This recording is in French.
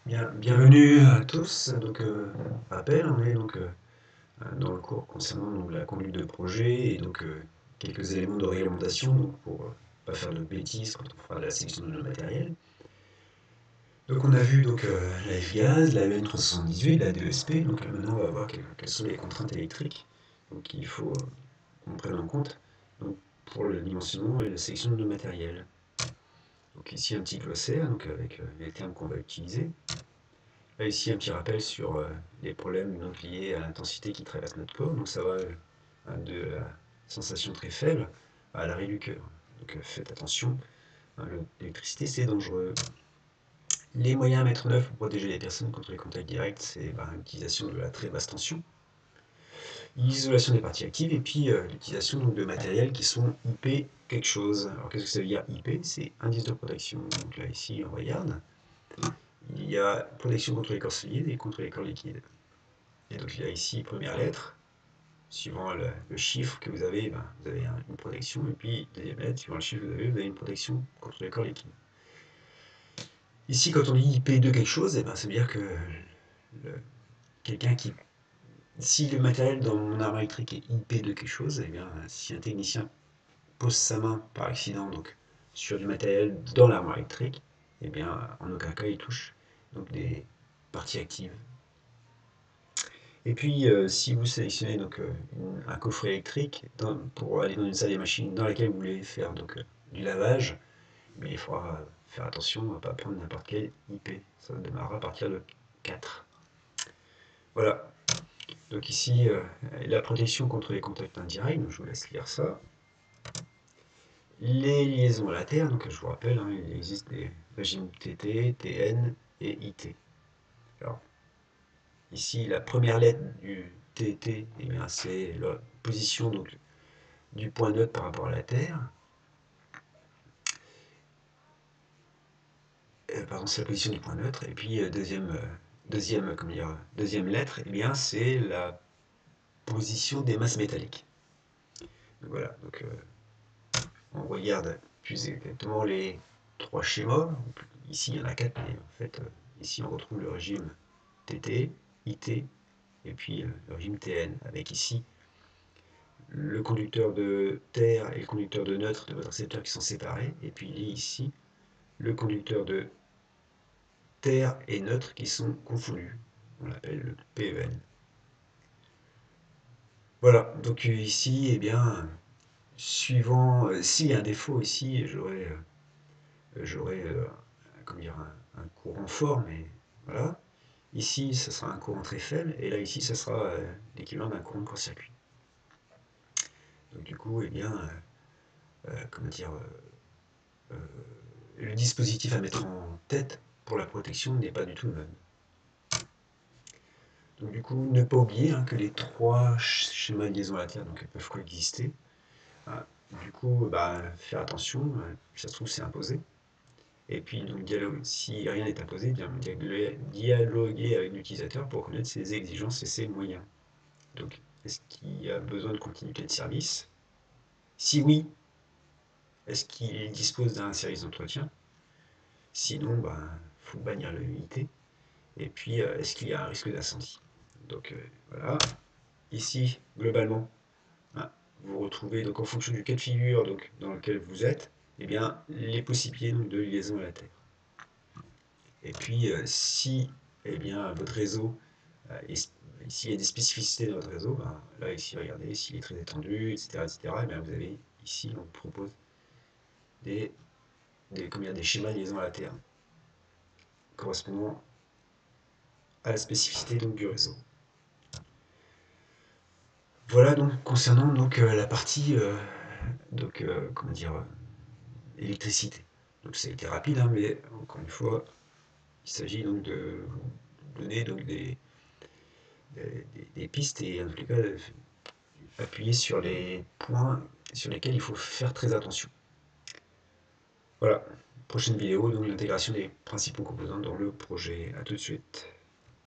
Bien, bienvenue à tous. Donc, rappel, on est donc dans le cours concernant donc, la conduite de projet et donc quelques éléments de réglementation donc, pour pas faire de bêtises quand on fera la sélection de nos matériels. Donc, on a vu donc la F-Gaz, la EN 378, la DESP. Donc, maintenant, on va voir quelles sont les contraintes électriques donc, il faut qu'on prenne en compte donc, pour le dimensionnement et la sélection de nos matériels. Donc, ici, un petit glossaire donc, avec les termes qu'on va utiliser. Là, ici, un petit rappel sur les problèmes donc, liés à l'intensité qui traverse notre corps. Donc, ça va de la sensation très faible à l'arrêt du cœur. Donc, faites attention. L'électricité, c'est dangereux. Les moyens à mettre en œuvre pour protéger les personnes contre les contacts directs, c'est l'utilisation de la très basse tension, l'isolation des parties actives et puis l'utilisation de matériels qui sont IP quelque chose. Alors, qu'est-ce que ça veut dire IP? C'est indice de protection. Donc, là, ici, on regarde. Il y a protection contre les corps solides et contre les corps liquides. Et donc il y a ici première lettre, suivant le chiffre que vous avez, vous avez une protection, et puis deuxième lettre, suivant le chiffre que vous avez une protection contre les corps liquides. Ici, quand on dit IP2 quelque chose, ça veut dire que quelqu'un qui... Si le matériel dans mon armoire électrique est IP2 quelque chose, si un technicien pose sa main par accident donc, sur du matériel dans l'armoire électrique, en aucun cas il touche donc, des parties actives. Et puis, si vous sélectionnez donc, un coffret électrique pour aller dans une salle des machines dans laquelle vous voulez faire donc, du lavage, il faudra faire attention à ne pas prendre n'importe quel IP. Ça démarrera à partir de 4. Voilà. Donc ici, la protection contre les contacts indirects, donc je vous laisse lire ça. Les liaisons à la Terre, donc je vous rappelle, il existe des régimes TT, TN et IT. Alors, ici, la première lettre du TT, c'est la position donc, du point neutre par rapport à la Terre. Pardon, c'est la position du point neutre. Et puis, deuxième lettre, c'est la position des masses métalliques. Donc, voilà, donc, on regarde plus exactement les trois schémas. Ici, il y en a 4, mais en fait, ici, on retrouve le régime TT, IT, et puis le régime TN, avec ici le conducteur de terre et le conducteur de neutre de votre récepteur qui sont séparés, et puis il y a ici le conducteur de terre et neutre qui sont confondus. On l'appelle le PEN. Voilà, donc ici, suivant, s'il y a un défaut ici, j'aurai un courant fort, mais voilà. Ici, ce sera un courant très faible, et là, ici, ce sera l'équivalent d'un courant de court-circuit. Donc du coup, le dispositif à mettre en tête pour la protection n'est pas du tout le même. Donc du coup, ne pas oublier que les trois schémas de liaison à la Terre peuvent coexister. Du coup, faire attention, si ça se trouve c'est imposé. Et puis, donc, si rien n'est imposé, dialoguer avec l'utilisateur pour connaître ses exigences et ses moyens. Donc, est-ce qu'il y a besoin de continuité de service? Si oui, est-ce qu'il dispose d'un service d'entretien? Sinon, faut bannir le IT. Et puis, est-ce qu'il y a un risque d'incendie? Donc, voilà. Ici, globalement, vous retrouvez, donc, en fonction du cas de figure donc, dans lequel vous êtes, les possibilités donc, de liaison à la Terre. Et puis, si votre réseau, s'il y a des spécificités dans votre réseau, là, ici, regardez, s'il est très étendu, etc., vous avez ici, on vous propose des schémas de liaison à la Terre correspondant à la spécificité donc, du réseau. Voilà donc concernant donc, la partie électricité. Donc ça a été rapide, mais encore une fois, il s'agit donc de vous donner donc, des pistes et en tout cas appuyer sur les points sur lesquels il faut faire très attention. Voilà, prochaine vidéo, donc l'intégration des principaux composants dans le projet. A tout de suite.